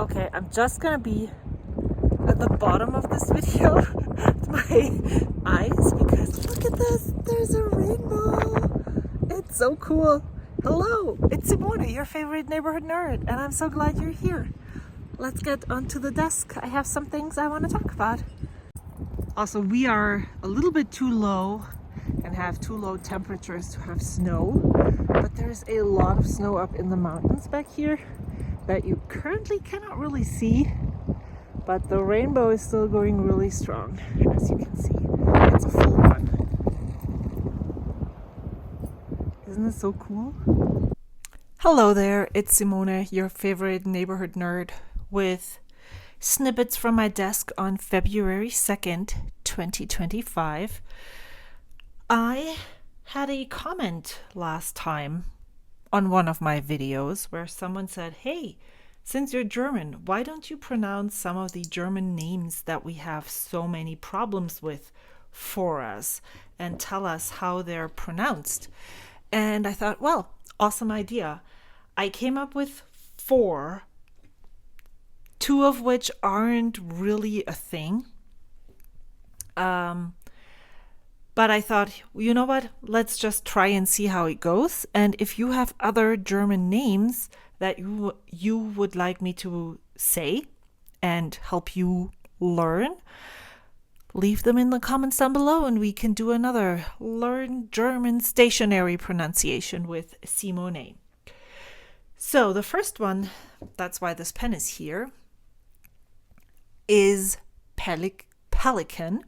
Okay, I'm just gonna be at the bottom of this video with my eyes because look at this, there's a rainbow. It's so cool. Hello, it's Simone, your favorite neighborhood nerd, and I'm so glad you're here. Let's get onto the desk. I have some things I want to talk about. Also, we are a little bit too low and have too low temperatures to have snow, but there's a lot of snow up in the mountains back here that you currently cannot really see, but the rainbow is still going really strong, as you can see. It's a full one. Isn't it so cool? Hello there, it's Simone, your favorite neighborhood nerd, with snippets from my desk on February 2nd, 2025. I had a comment last time on one of my videos where someone said, hey, since you're German, why don't you pronounce some of the German names that we have so many problems with for us and tell us how they're pronounced? And I thought, well, awesome idea. I came up with 4, 2 of which aren't really a thing. But I thought, you know what? Let's just try and see how it goes. And if you have other German names that you would like me to say and help you learn, leave them in the comments down below and we can do another Learn German Stationery Pronunciation with Simone. So the first one, that's why this pen is here, is pelican.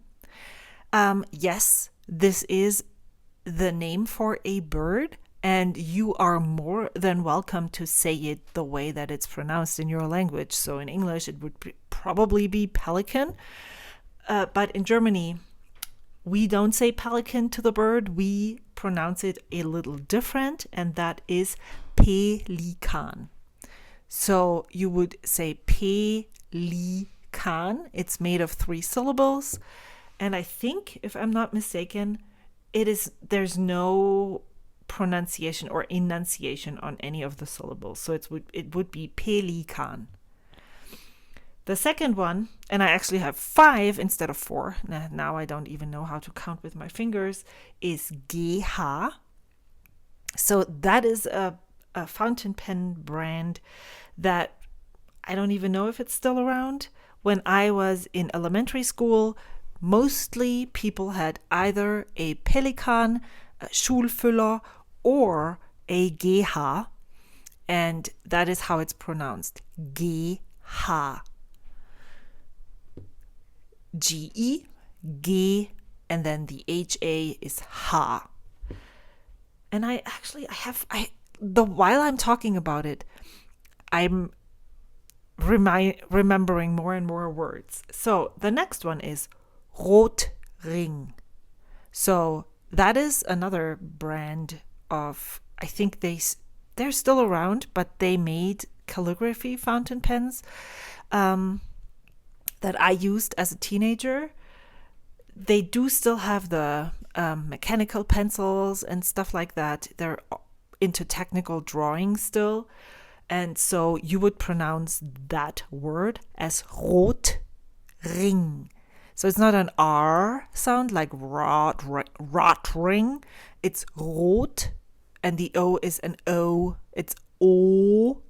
Yes, this is the name for a bird, and you are more than welcome to say it the way that it's pronounced in your language. So in English, it would probably be pelican. But in Germany, we don't say pelican to the bird. We pronounce it a little different, and that is pelikan. So you would say pelikan. It's made of 3 syllables. And I think, if I'm not mistaken, there's no pronunciation or enunciation on any of the syllables. So it would be pelikan. The second one, and I actually have 5 instead of 4. Now I don't even know how to count with my fingers, is GH. So that is a fountain pen brand that I don't even know if it's still around. When I was in elementary school, mostly people had either a Pelikan, a Schulfüller, or a GH, and that is how it's pronounced, GH. G-E, G, and then the H-A is Ha. And while I'm talking about it, I'm remembering more and more words. So the next one is Rotring. So that is another brand of, I think they're still around, but they made calligraphy fountain pens that I used as a teenager. They do still have the mechanical pencils and stuff like that. They're into technical drawing still. And so you would pronounce that word as Rotring. So it's not an R sound like Rotring. It's Rot, and the O is an O. It's O,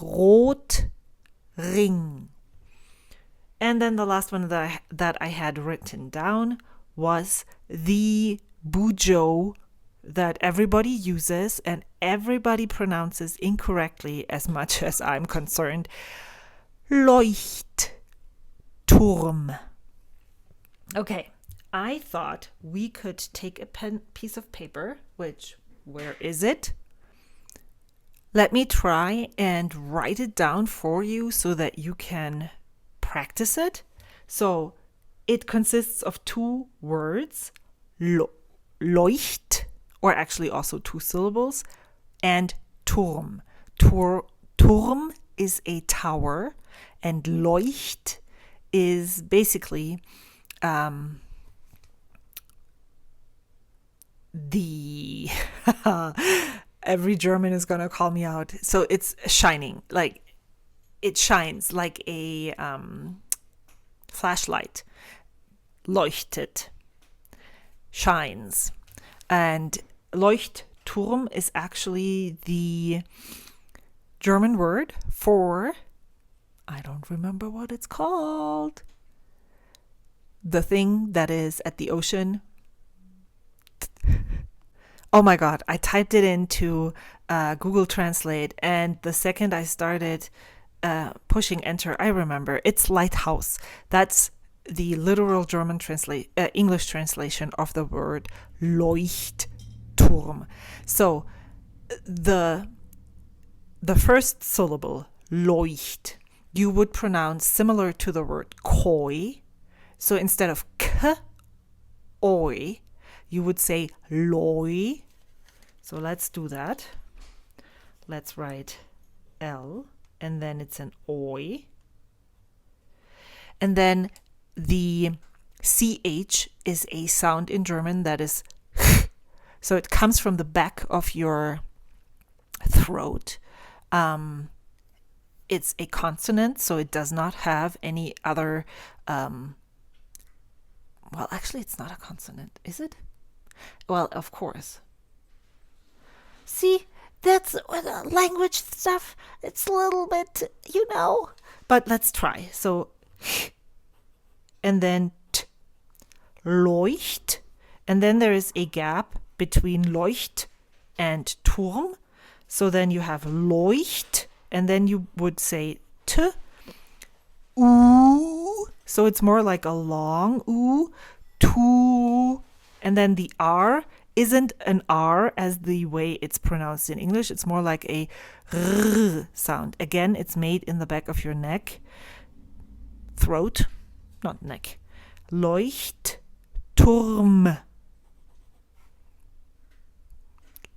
Rotring. And then the last one that I had written down was the bujo that everybody uses and everybody pronounces incorrectly, as much as I'm concerned. Leuchtturm. Okay, I thought we could take a piece of paper, where is it? Let me try and write it down for you so that you can practice it. So it consists of 2 words, leucht, or actually also 2 syllables, and Turm. Turm is a tower, and leucht is basically the every German is gonna call me out. So it's shining, like it shines like a flashlight. Leuchtet, shines. And Leuchtturm is actually the German word for, I don't remember what it's called, the thing that is at the ocean. Oh my God, I typed it into Google Translate, and the second I started pushing enter, I remember it's lighthouse. That's the literal German English translation of the word Leuchtturm. So the first syllable, leucht, you would pronounce similar to the word koi. So instead of k, oi, you would say loi. So let's do that. Let's write L, and then it's an oi. And then the CH is a sound in German that is so it comes from the back of your throat. It's a consonant, so it does not have any other well, actually it's not a consonant, is it? Well, of course. See, that's language stuff. It's a little bit, But let's try. So, and then t, leucht. And then there is a gap between leucht and Turm. So then you have leucht. And then you would say t, oo. So it's more like a long oo, tu. And then the R isn't an R as the way it's pronounced in English. It's more like a r sound. Again, it's made in the back of your neck, throat, not neck. Leuchtturm.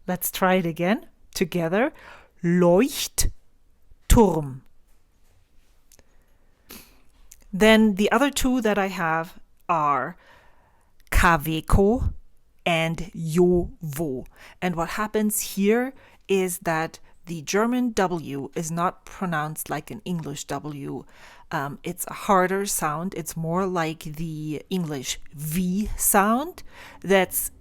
Let's try it again together. Leuchtturm. Then the other two that I have are Kaweco and Jowo. And what happens here is that the German W is not pronounced like an English W. It's a harder sound. It's more like the English V sound. That's,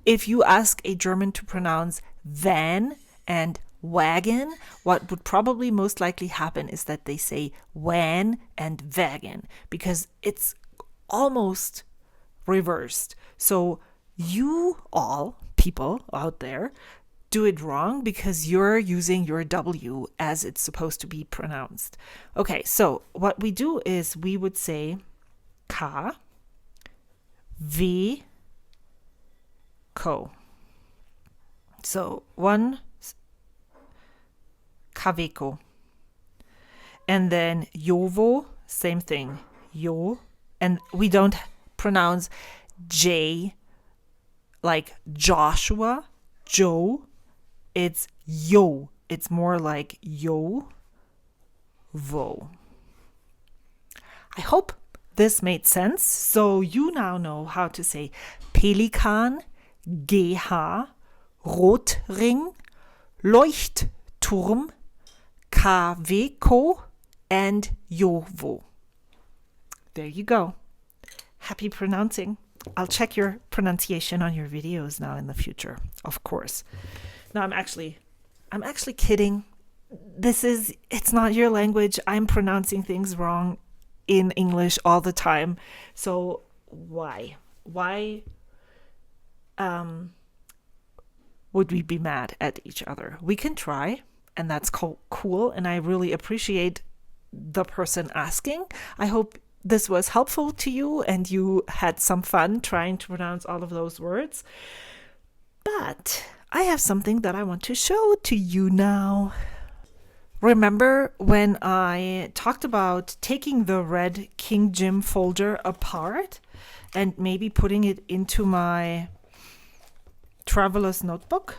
if you ask a German to pronounce van and wagon, what would probably most likely happen is that they say wan and wagon, because it's almost reversed. So you all people out there do it wrong because you're using your W as it's supposed to be pronounced. Okay, so what we do is we would say K, V, ko. So one, Kaweco. And then Jowo, same thing. Jo. And we don't pronounce J like Joshua, Joe. It's yo. It's more like yo, vo. I hope this made sense. So you now know how to say Pelikan, GH, Rotring, Leuchtturm, Kaweco, and Jowo. There you go. Happy pronouncing. I'll check your pronunciation on your videos now in the future, of course. No, I'm actually kidding. It's not your language. I'm pronouncing things wrong in English all the time. So why would we be mad at each other? We can try, and that's cool. And I really appreciate the person asking. I hope this was helpful to you and you had some fun trying to pronounce all of those words. But I have something that I want to show to you now. Remember when I talked about taking the red King Jim folder apart and maybe putting it into my traveler's notebook?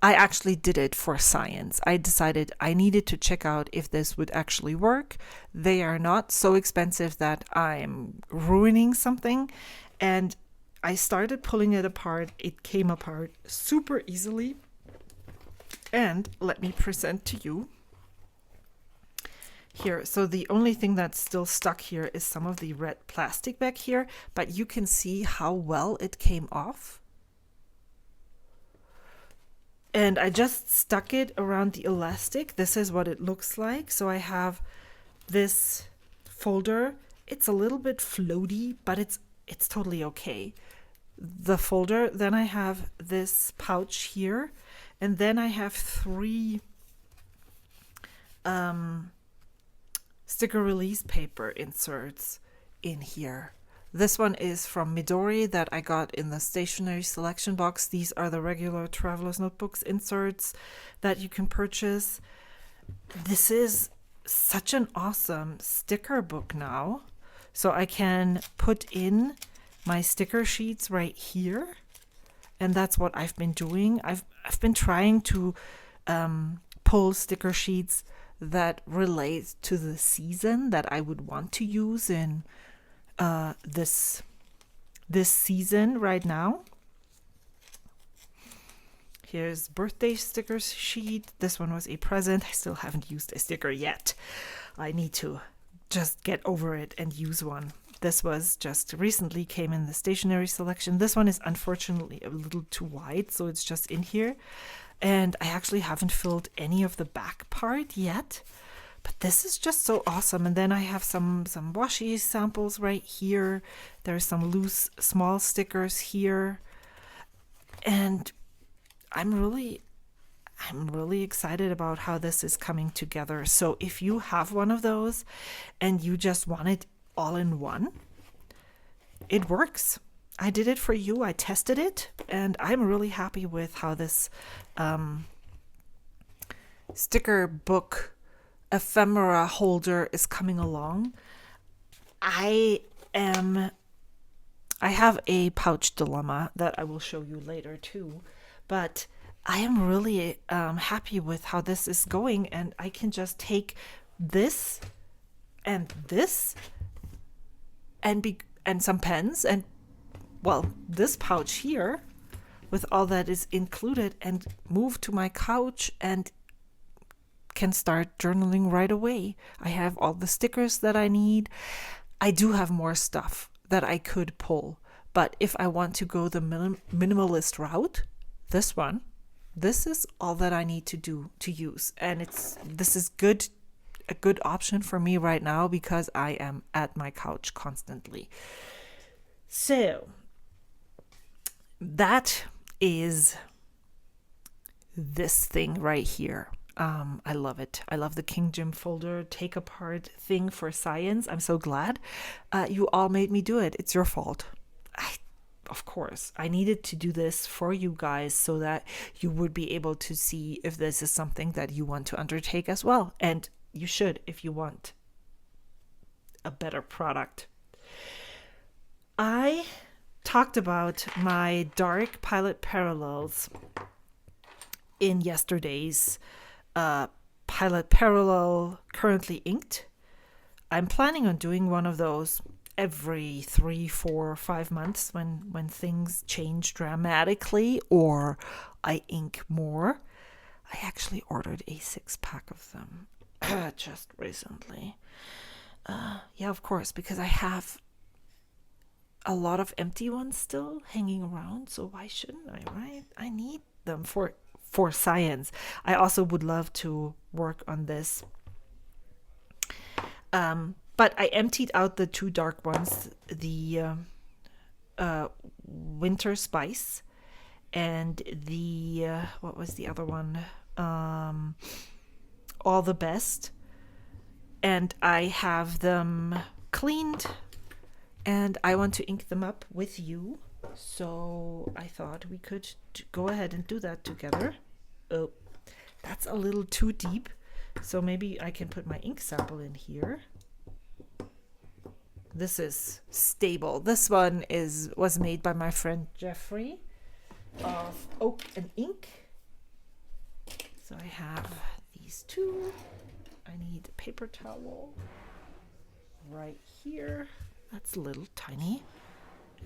I actually did it for science. I decided I needed to check out if this would actually work. They are not so expensive that I'm ruining something. And I started pulling it apart. It came apart super easily. And let me present to you. here. So the only thing that's still stuck here is some of the red plastic back here, but you can see how well it came off. And I just stuck it around the elastic. This is what it looks like. So I have this folder. It's a little bit floaty, but it's totally okay. The folder, then I have this pouch here, and then I have 3 sticker release paper inserts in here. This one is from Midori that I got in the stationery selection box. These are the regular Traveler's Notebooks inserts that you can purchase. This is such an awesome sticker book now. So I can put in my sticker sheets right here. And that's what I've been doing. I've been trying to pull sticker sheets that relate to the season that I would want to use in this season right now. Here's birthday stickers sheet. This one was a present. I still haven't used a sticker yet. I need to just get over it and use one. This was just recently came in the stationery selection. This one is unfortunately a little too wide, so it's just in here. And I actually haven't filled any of the back part yet. But this is just so awesome. And then I have some washi samples right here. There's some loose small stickers here. And I'm really excited about how this is coming together. So if you have one of those and you just want it all in one, it works. I did it for you. I tested it, and I'm really happy with how this sticker book ephemera holder is coming along. I have a pouch dilemma that I will show you later too, but I am really happy with how this is going, and I can just take this and some pens and, well, this pouch here with all that is included and move to my couch and can start journaling right away. I have all the stickers that I need. I do have more stuff that I could pull, but if I want to go the minimalist route, this is all that I need to use, and this is a good option for me right now because I am at my couch constantly. So that is this thing right here. I love it. I love the King Jim folder take apart thing for science. I'm so glad you all made me do it. It's your fault. Of course, I needed to do this for you guys so that you would be able to see if this is something that you want to undertake as well. And you should if you want a better product. I talked about my dark pilot parallels in yesterday's pilot parallel currently inked. I'm planning on doing one of those every 3, 4, 5 months when things change dramatically or I ink more. I actually ordered a 6-pack of them just recently. Yeah, of course, because I have a lot of empty ones still hanging around, so why shouldn't I, right? I need them for science. I also would love to work on this. But I emptied out the 2 dark ones, the Winter Spice and the, what was the other one? All the Best. And I have them cleaned and I want to ink them up with you. So I thought we could go ahead and do that together. Oh, that's a little too deep. So maybe I can put my ink sample in here. This is stable. This one was made by my friend Jeffrey of Oak and Ink. So I have these 2. I need a paper towel right here. That's a little tiny.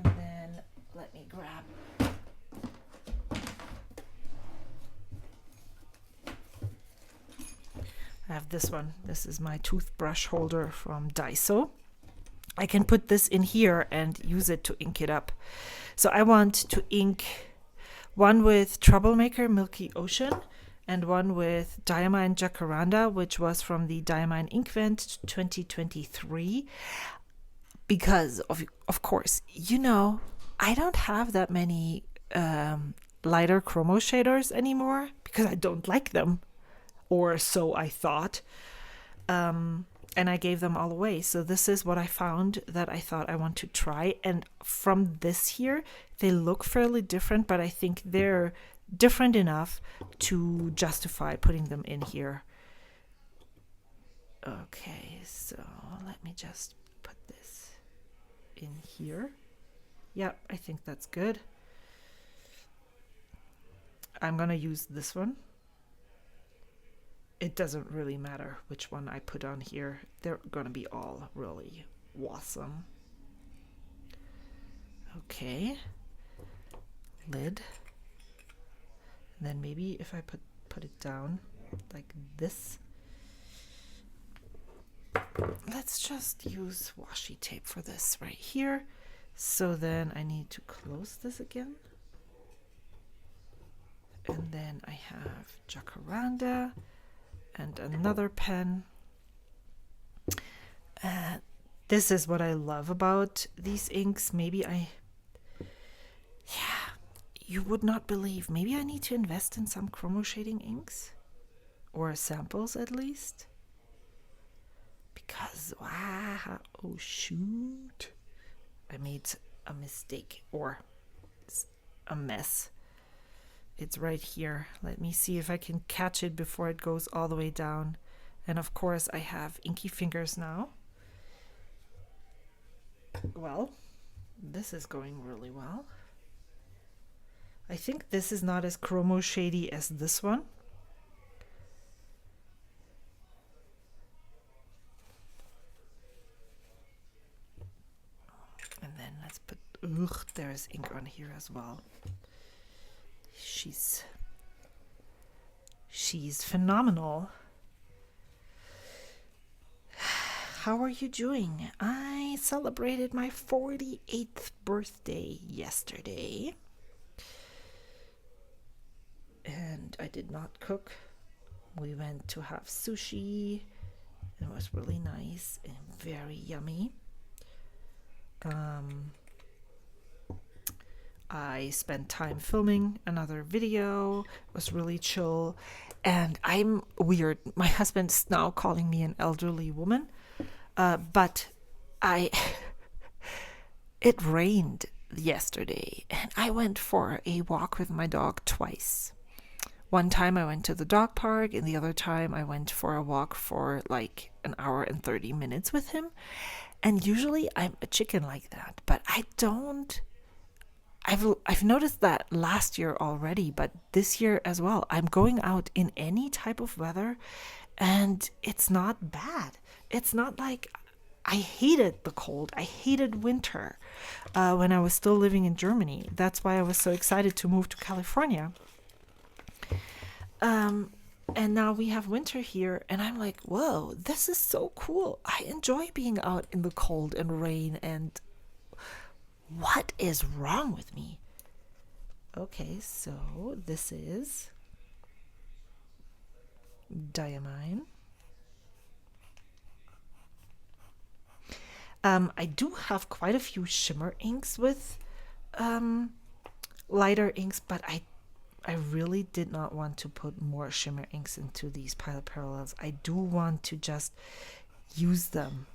And then let me grab I have this one. This is my toothbrush holder from Daiso. I can put this in here and use it to ink it up. So I want to ink one with Troublemaker Milky Ocean and one with Diamine Jacaranda, which was from the Diamine Inkvent 2023. Because, of course, you know, I don't have that many lighter chromo shaders anymore because I don't like them. Or so I thought. And I gave them all away. So this is what I found that I thought I want to try. And from this here, they look fairly different, but I think they're different enough to justify putting them in here. Okay, so let me just put this in here. Yeah, I think that's good. I'm gonna use this one. It doesn't really matter which one I put on here. They're gonna be all really awesome. Okay. Lid. And then maybe if I put it down like this. Let's just use washi tape for this right here. So then I need to close this again. And then I have Jacaranda and another pen. This is what I love about these inks. You would not believe. Maybe I need to invest in some chromo shading inks, or samples at least. Because, wow, oh shoot, I made a mistake or a mess. It's right here. Let me see if I can catch it before it goes all the way down. And of course I have inky fingers now. Well, this is going really well. I think this is not as chromo shady as this one. And then let's put, there's ink on here as well. She's phenomenal. How are you doing? I celebrated my 48th birthday yesterday. And I did not cook. We went to have sushi. It was really nice and very yummy. I spent time filming another video. It was really chill. And I'm weird. My husband's now calling me an elderly woman. But it rained yesterday and I went for a walk with my dog twice. One time I went to the dog park and the other time I went for a walk for like an hour and 30 minutes with him. And usually I'm a chicken like that, but I've noticed that last year already, but this year as well. I'm going out in any type of weather and it's not bad. It's not like I hated the cold. I hated winter when I was still living in Germany. That's why I was so excited to move to California. And now we have winter here and I'm like, whoa, this is so cool. I enjoy being out in the cold and rain, and what is wrong with me? Okay, so this is Diamine. I do have quite a few shimmer inks with lighter inks, but I really did not want to put more shimmer inks into these pilot parallels. I do want to just use them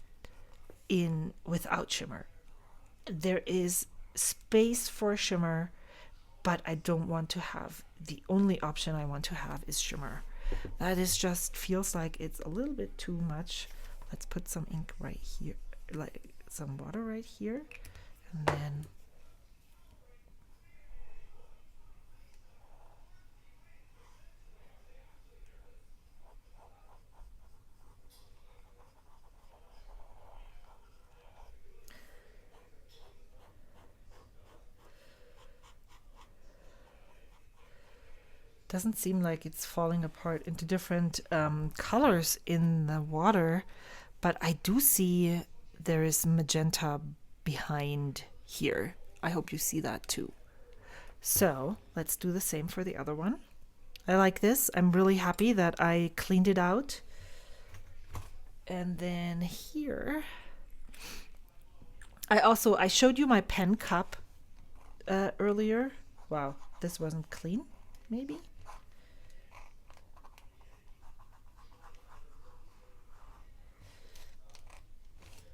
in without shimmer. There is space for shimmer, but I don't want to have, the only option I want to have is shimmer. That is just feels like it's a little bit too much. Let's put some ink right here, like some water right here, and then Doesn't seem like it's falling apart into different colors in the water, but I do see there is magenta behind here. I hope you see that too. So let's do the same for the other one. I like this. I'm really happy that I cleaned it out. And then here, I showed you my pen cup earlier. Wow, this wasn't clean, maybe?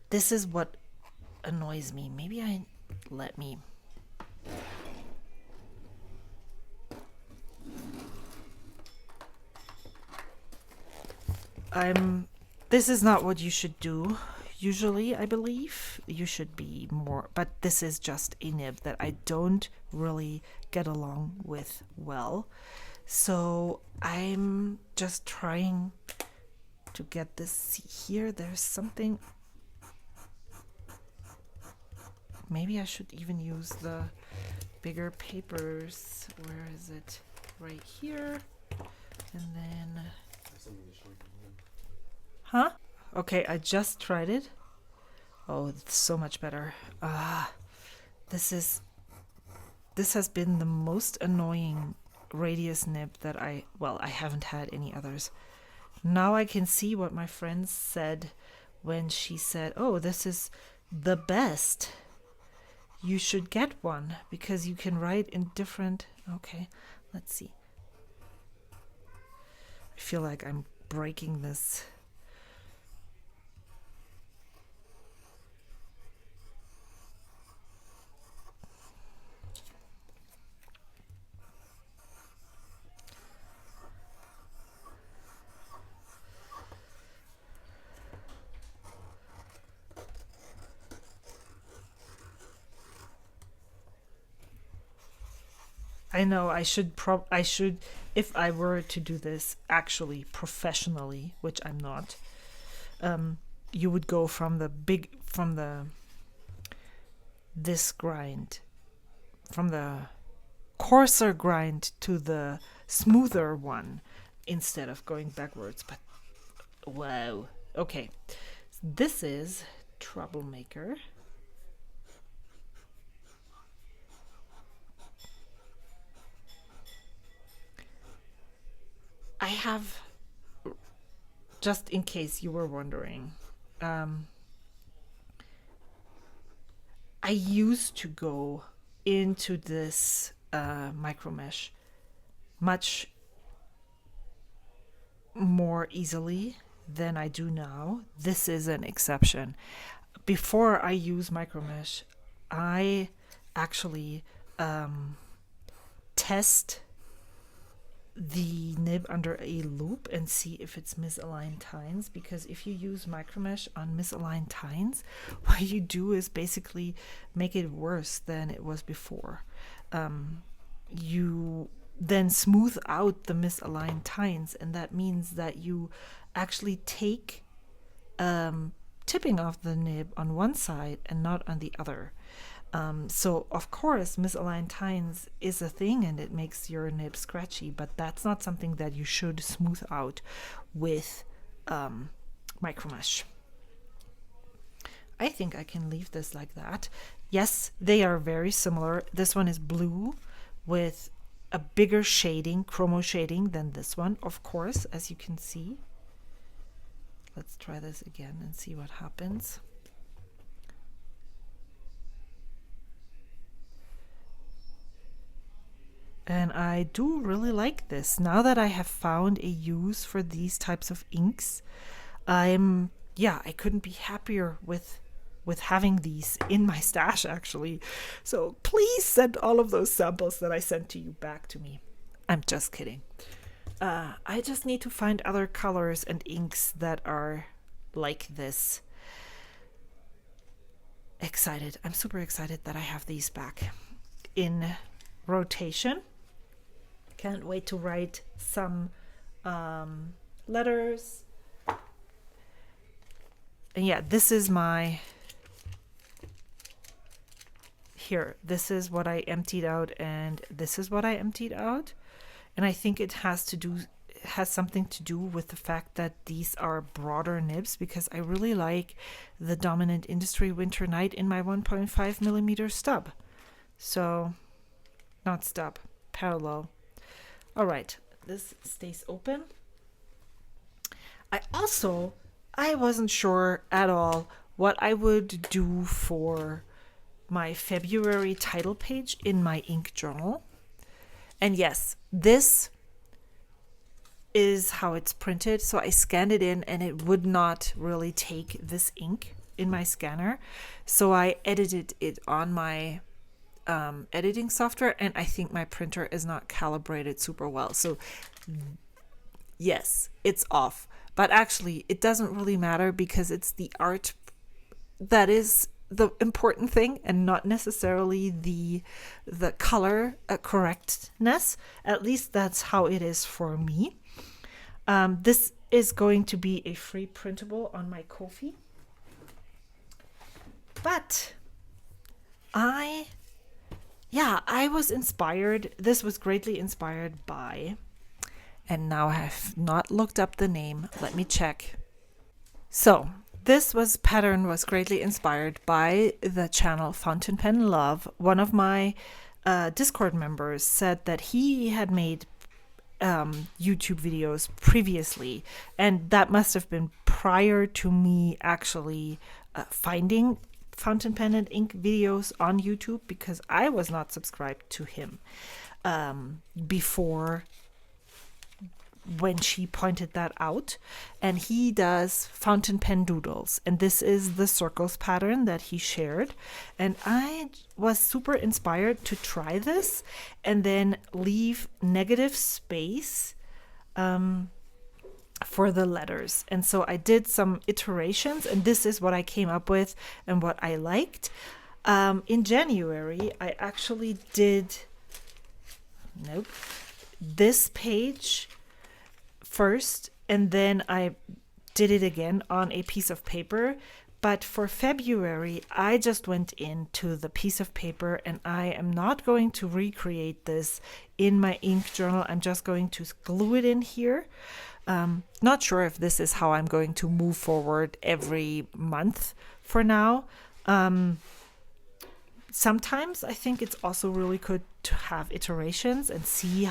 This is what annoys me. Maybe let me. This is not what you should do. Usually, I believe you should be more, but this is just a nib that I don't really get along with well. So I'm just trying to get this here. There's something. Maybe I should even use the bigger papers. Where is it? Right here. And then... Huh? Okay, I just tried it. Oh, it's so much better. This has been the most annoying radius nib that I haven't had any others. Now I can see what my friend said when she said, "Oh, this is the best. You should get one because you can write in different..." Okay, let's see. I feel like I'm breaking this. I know I should if I were to do this actually professionally, which I'm not, you would go from this grind, from the coarser grind to the smoother one instead of going backwards. But wow. Okay. This is Troublemaker. I have, just in case you were wondering, I used to go into this micro mesh much more easily than I do now. This is an exception. Before I use micro mesh, I actually test the nib under a loop and see if it's misaligned tines, because if you use micromesh on misaligned tines, what you do is basically make it worse than it was before. You then smooth out the misaligned tines, and that means that you actually take tipping off the nib on one side and not on the other. So of course misaligned tines is a thing and it makes your nib scratchy, but that's not something that you should smooth out with micromesh. I think I can leave this like that. Yes, they are very similar. This one is blue with a bigger shading, chromo shading, than this one, of course, as you can see. Let's try this again and see what happens. And I do really like this. Now that I have found a use for these types of inks, I couldn't be happier with having these in my stash, actually. So please send all of those samples that I sent to you back to me. I'm just kidding. I just need to find other colors and inks that are like this. Excited. I'm super excited that I have these back in rotation. Can't wait to write some letters. And yeah, this is my... Here, this is what I emptied out, and this is what I emptied out. And I think it has something to do with the fact that these are broader nibs, because I really like the Dominant Industry Winter Night in my 1.5 millimeter stub. So, not stub, parallel. All right, this stays open. I wasn't sure at all what I would do for my February title page in my ink journal. And yes, this is how it's printed. So I scanned it in and it would not really take this ink in my scanner. So I edited it on my editing software, and I think my printer is not calibrated super well. So yes, it's off. But actually, it doesn't really matter because it's the art that is the important thing and not necessarily the color correctness. At least that's how it is for me. This is going to be a free printable on my Ko-fi. But I was inspired. This was greatly inspired by, and now I have not looked up the name. Let me check. So this pattern was greatly inspired by the channel Fountain Pen Love. One of my Discord members said that he had made YouTube videos previously, and that must have been prior to me actually finding fountain pen and ink videos on YouTube, because I was not subscribed to him before when she pointed that out. And he does fountain pen doodles, and this is the circles pattern that he shared, and I was super inspired to try this and then leave negative space for the letters. And so I did some iterations, and this is what I came up with and what I liked. In January I actually did this page first, and then I did it again on a piece of paper. But for February, I just went into the piece of paper, and I am not going to recreate this in my ink journal. I'm just going to glue it in here. Not sure if this is how I'm going to move forward every month for now. Sometimes I think it's also really good to have iterations and see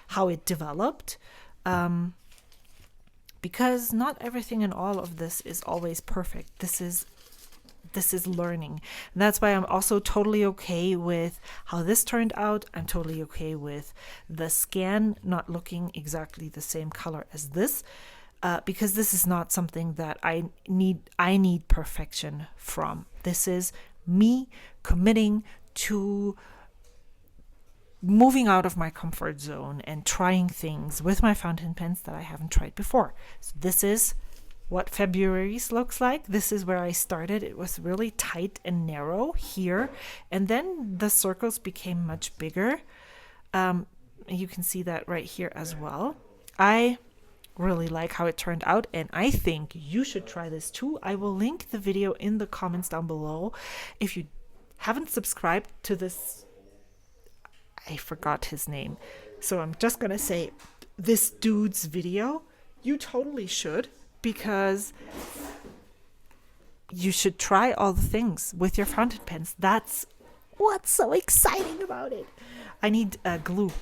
how it developed. Because not everything in all of this is always perfect. This is learning. And that's why I'm also totally okay with how this turned out. I'm totally okay with the scan not looking exactly the same color as this, because this is not something that I need perfection from. This is me committing to moving out of my comfort zone and trying things with my fountain pens that I haven't tried before. So this is what February's looks like. This is where I started. It was really tight and narrow here, and then the circles became much bigger. You can see that right here as well. I really like how it turned out, and I think you should try this too. I will link the video in the comments down below. If you haven't subscribed to this, I forgot his name, so I'm just gonna say this dude's video, you totally should, because you should try all the things with your fountain pens. That's what's so exciting about it. I need glue.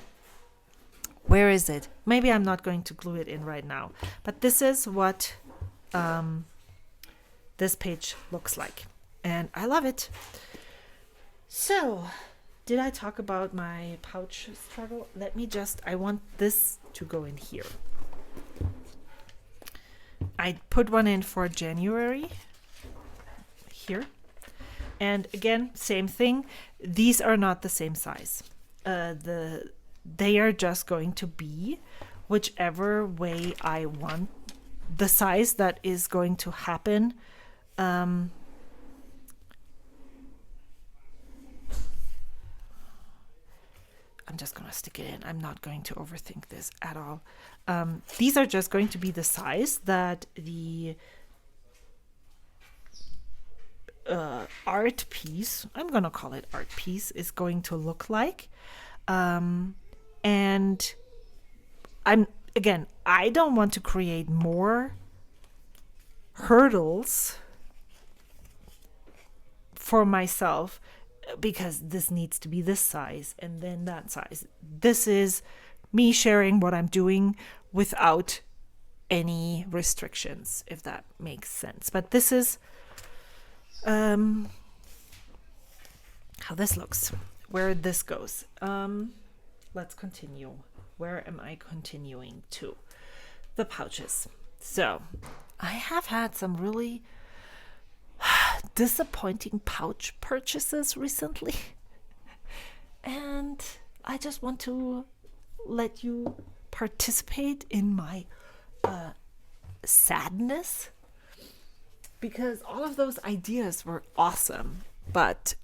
Where is it? Maybe I'm not going to glue it in right now, but this is what this page looks like, and I love it. So, did I talk about my pouch struggle? I want this to go in here. I put one in for January here. And again, same thing. These are not the same size. They are just going to be whichever way I want. The size that is going to happen. I'm just going to stick it in. I'm not going to overthink this at all. These are just going to be the size that the art piece, I'm going to call it art piece, is going to look like. And I don't want to create more hurdles for myself because this needs to be this size and then that size. This is me sharing what I'm doing without any restrictions, if that makes sense. But this is how this looks, where this goes. Let's continue. Where am I continuing to? The pouches. So I have had some really disappointing pouch purchases recently. And I just want to let you participate in my sadness, because all of those ideas were awesome, but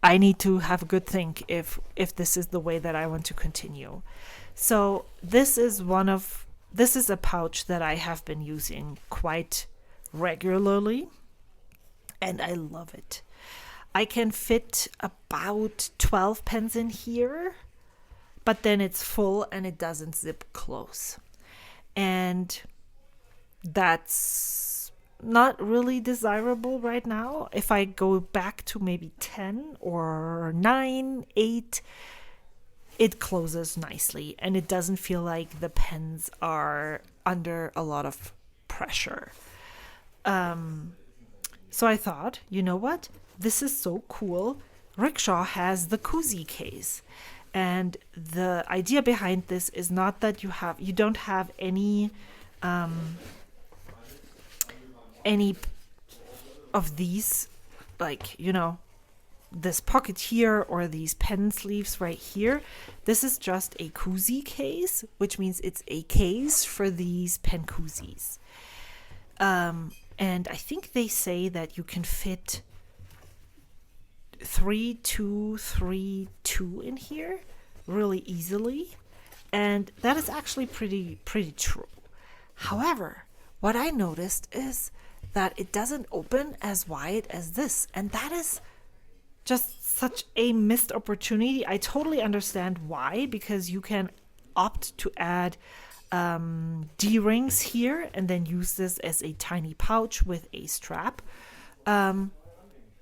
I need to have a good think if this is the way that I want to continue. So this is a pouch that I have been using quite regularly, and I love it. I can fit about 12 pens in here, but then it's full and it doesn't zip close. And that's not really desirable right now. If I go back to maybe 10 or 9, 8, it closes nicely and it doesn't feel like the pens are under a lot of pressure. So I thought, you know what? This is so cool. Rickshaw has the koozie case. And the idea behind this is not that you don't have any of these, like, this pocket here or these pen sleeves right here. This is just a koozie case, which means it's a case for these pen koozies. And I think they say that you can fit 3, 2, 3, 2 in here really easily, and that is actually pretty true. However, what I noticed is that it doesn't open as wide as this, and that is just such a missed opportunity. I totally understand why, because you can opt to add D-rings here and then use this as a tiny pouch with a strap.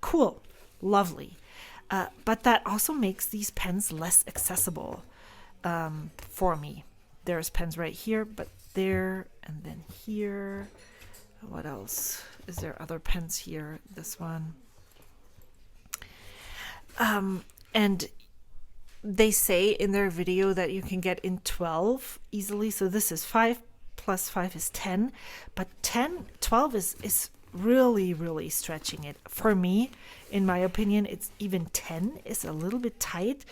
Cool. Lovely. But that also makes these pens less accessible for me. There's pens right here, but there, and then here. What else? Is there other pens here? This one. And they say in their video that you can get in 12 easily. So this is 5 plus 5 is 10. But 12 is really, really stretching it. For me, in my opinion, it's even 10 is a little bit tight.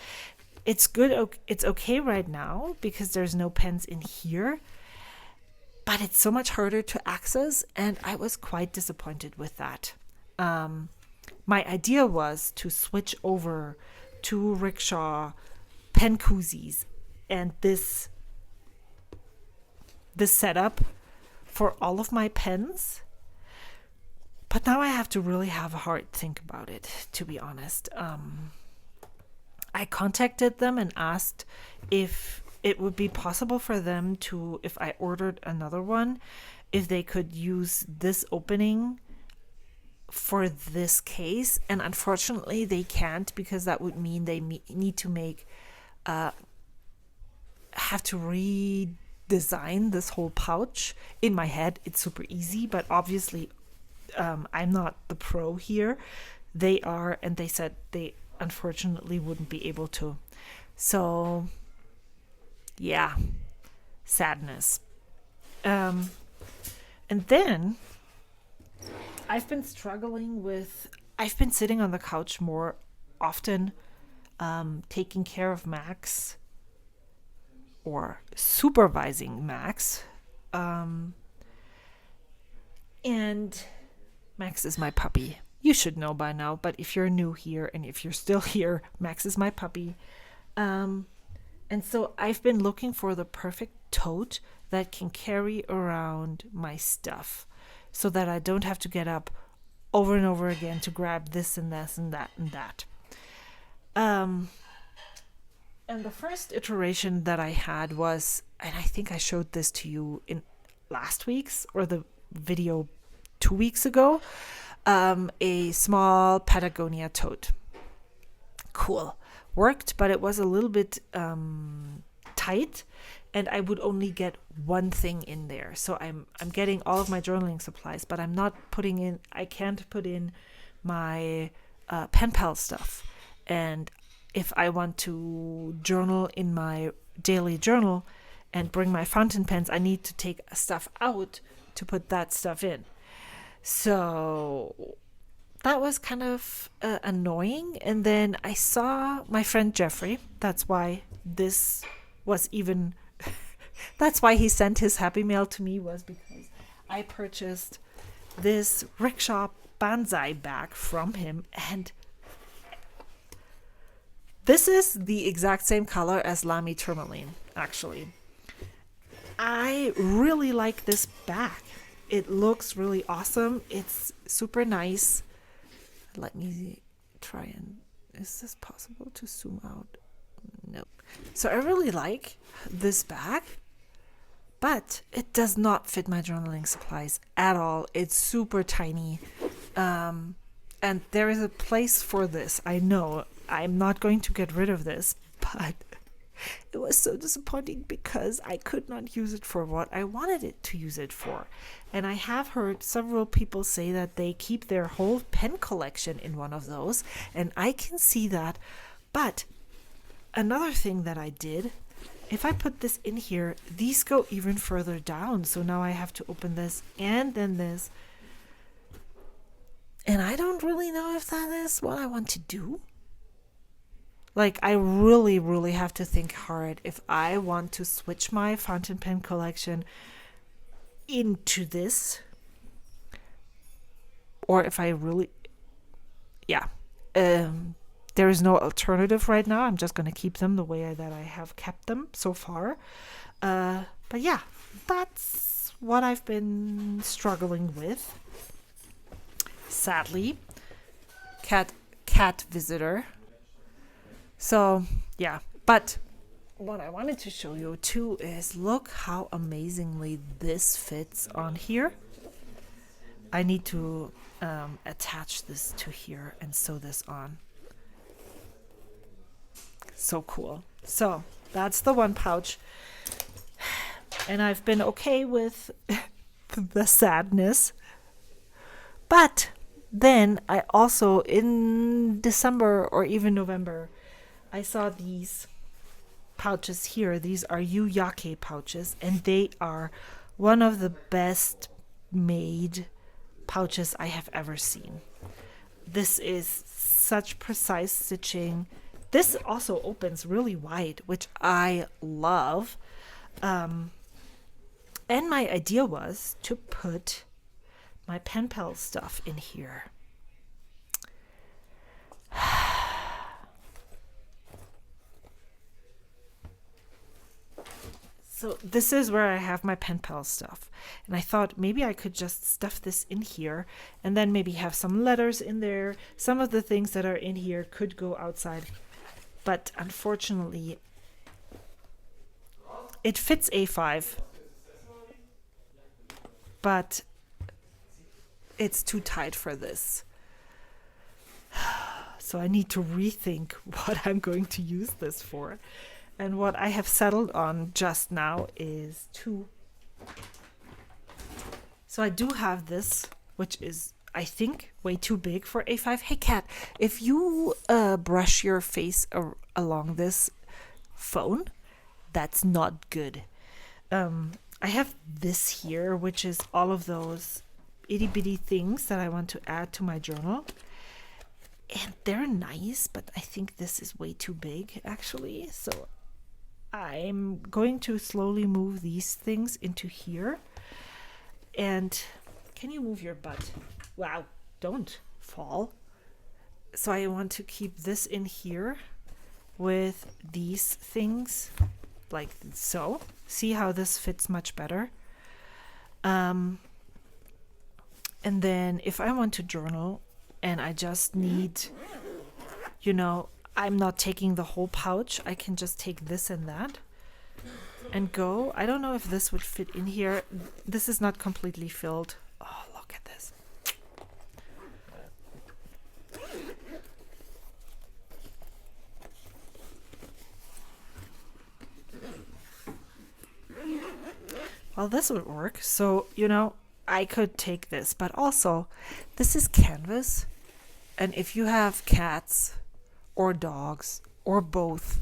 It's good. It's okay right now because there's no pens in here, but it's so much harder to access, and I was quite disappointed with that. My idea was to switch over to Rickshaw pen koozies and this setup for all of my pens. But now I have to really have a hard think about it, to be honest. I contacted them and asked if it would be possible for them to, if I ordered another one, if they could use this opening for this case. And unfortunately, they can't, because that would mean they need to have to redesign this whole pouch. In my head, it's super easy, but obviously I'm not the pro here. They are, and they said they unfortunately wouldn't be able to. So, yeah, sadness. And then I've been sitting on the couch more often, taking care of Max or supervising Max. And Max is my puppy. You should know by now, but if you're new here and if you're still here, Max is my puppy. And so I've been looking for the perfect tote that can carry around my stuff so that I don't have to get up over and over again to grab this and this and that and that. And the first iteration that I had was, and I think I showed this to you in last week's or the video 2 weeks ago, a small Patagonia tote. Cool. Worked, but it was a little bit tight, and I would only get one thing in there. So I'm getting all of my journaling supplies, but I'm not putting in, I can't put in my pen pal stuff. And if I want to journal in my daily journal and bring my fountain pens, I need to take stuff out to put that stuff in. So that was kind of annoying. And then I saw my friend Jeffrey. That's why this was even, that's why he sent his happy mail to me, was because I purchased this rickshaw banzai bag from him. And this is the exact same color as Lamy Tourmaline, actually. I really like this bag. It looks really awesome. It's super nice. Let me try and... Is this possible to zoom out? No. So I really like this bag, but it does not fit my journaling supplies at all. It's super tiny. And there is a place for this. I know I'm not going to get rid of this, but it was so disappointing because I could not use it for what I wanted it to use it for. And I have heard several people say that they keep their whole pen collection in one of those, and I can see that. But another thing that I did, if I put this in here, these go even further down. So now I have to open this and then this. And I don't really know if that is what I want to do. Like, I really, really have to think hard if I want to switch my fountain pen collection into this. Or if I really... Yeah. There is no alternative right now. I'm just going to keep them the way that I have kept them so far. But yeah, that's what I've been struggling with. Sadly, cat visitor. So yeah, but what I wanted to show you too is look how amazingly this fits on here. I need to attach this to here and sew this on. So cool. So that's the one pouch, and I've been okay with the sadness, but then I also, in December or even November, I saw these pouches here. These are Yuyake pouches, and they are one of the best made pouches I have ever seen. This is such precise stitching. This also opens really wide, which I love. And my idea was to put my pen pal stuff in here. So this is where I have my pen pal stuff. And I thought maybe I could just stuff this in here and then maybe have some letters in there. Some of the things that are in here could go outside. But unfortunately, it fits A5. But it's too tight for this. So I need to rethink what I'm going to use this for. And what I have settled on just now is 2. So I do have this, which is, I think, way too big for A5. Hey, cat, if you brush your face along this phone, that's not good. I have this here, which is all of those itty bitty things that I want to add to my journal. And they're nice, but I think this is way too big, actually. So I'm going to slowly move these things into here. And can you move your butt? Wow, don't fall. So I want to keep this in here with these things like so. See how this fits much better. And then if I want to journal and I just need, I'm not taking the whole pouch. I can just take this and that and go. I don't know if this would fit in here. This is not completely filled. Oh, look at this. Well, this would work. So, I could take this, but also this is canvas. And if you have cats or dogs or both,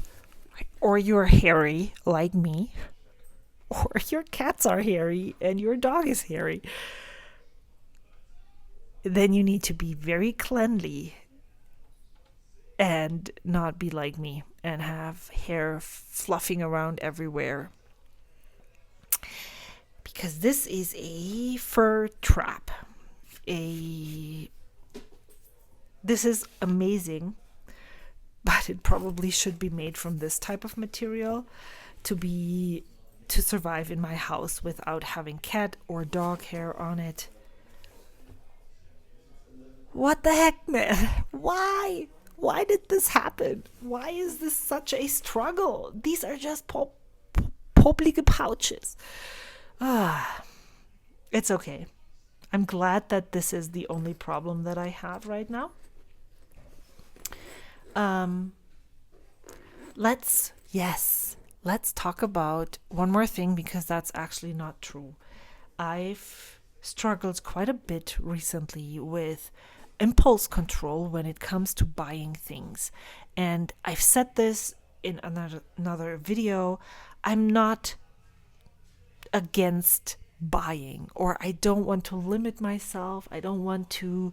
or you're hairy like me, or your cats are hairy and your dog is hairy, then you need to be very cleanly and not be like me and have hair fluffing around everywhere. Because this is a fur trap. This is amazing, but it probably should be made from this type of material to survive in my house without having cat or dog hair on it. What the heck, man? Why? Why did this happen? Why is this such a struggle? These are just popelige pouches. It's okay. I'm glad that this is the only problem that I have right now. Let's talk about one more thing, because that's actually not true. I've struggled quite a bit recently with impulse control when it comes to buying things. And I've said this in another video. I'm not against buying, or I don't want to limit myself. I don't want to,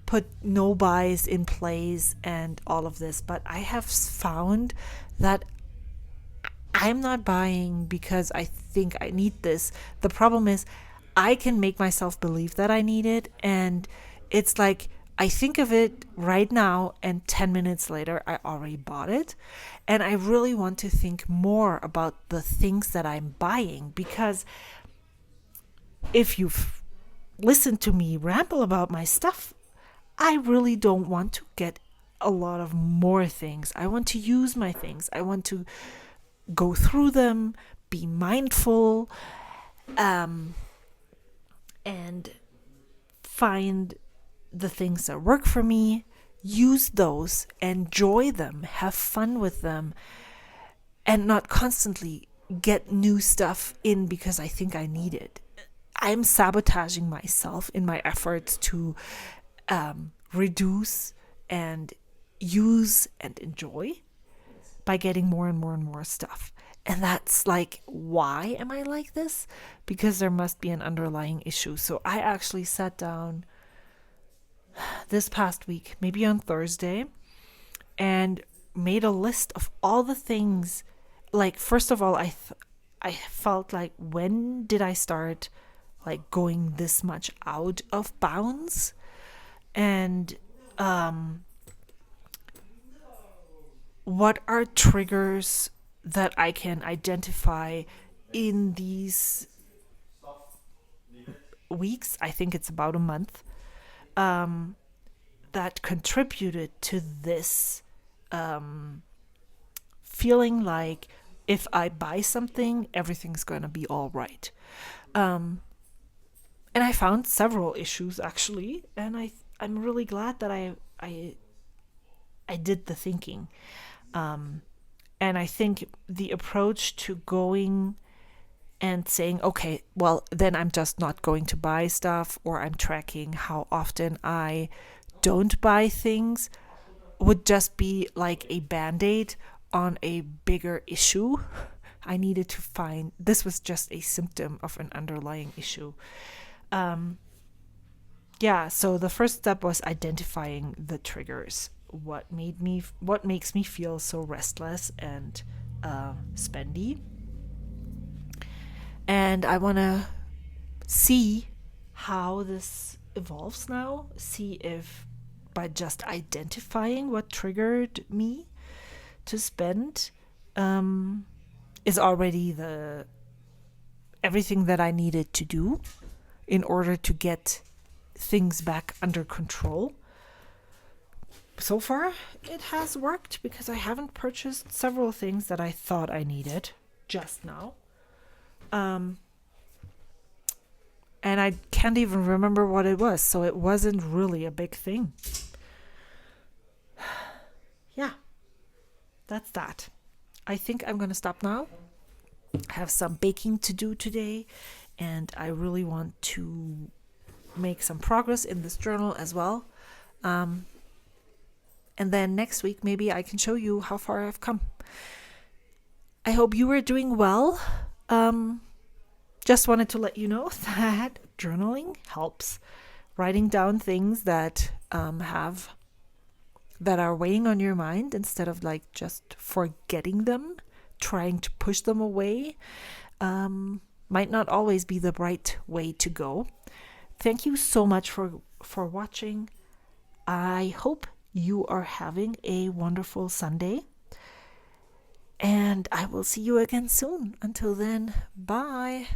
put no buys in place and all of this. But I have found that I'm not buying because I think I need this. The problem is I can make myself believe that I need it, and it's like I think of it right now and 10 minutes later I already bought it. And I really want to think more about the things that I'm buying, because if you've listened to me ramble about my stuff, I really don't want to get a lot of more things. I want to use my things. I want to go through them, be mindful, and find the things that work for me, use those, enjoy them, have fun with them, and not constantly get new stuff in because I think I need it. I'm sabotaging myself in my efforts to reduce and use and enjoy by getting more and more and more stuff. And that's like, why am I like this? Because there must be an underlying issue. So I actually sat down this past week, maybe on Thursday, and made a list of all the things. Like, first of all, I felt like, when did I start like going this much out of bounds? And what are triggers that I can identify in these weeks? I think it's about a month, that contributed to this feeling like if I buy something, everything's going to be all right. And I found several issues actually, and I'm really glad that I did the thinking. And I think the approach to going and saying, okay, well, then I'm just not going to buy stuff, or I'm tracking how often I don't buy things, would just be like a band-aid on a bigger issue. I needed to find, this was just a symptom of an underlying issue. So the first step was identifying the triggers. What makes me feel so restless and spendy. And I want to see how this evolves now. See if by just identifying what triggered me to spend is already everything that I needed to do in order to get things back under control. so far it has worked because I haven't purchased several things that I thought I needed just now. And I can't even remember what it was, so it wasn't really a big thing. Yeah, that's that. I think I'm gonna stop now. I have some baking to do today, and I really want to make some progress in this journal as well. And then next week, maybe I can show you how far I've come. I hope you are doing well. Just wanted to let you know that journaling helps. Writing down things that that are weighing on your mind instead of like just forgetting them, trying to push them away, might not always be the right way to go. Thank you so much for watching. I hope you are having a wonderful Sunday. And I will see you again soon. Until then, bye.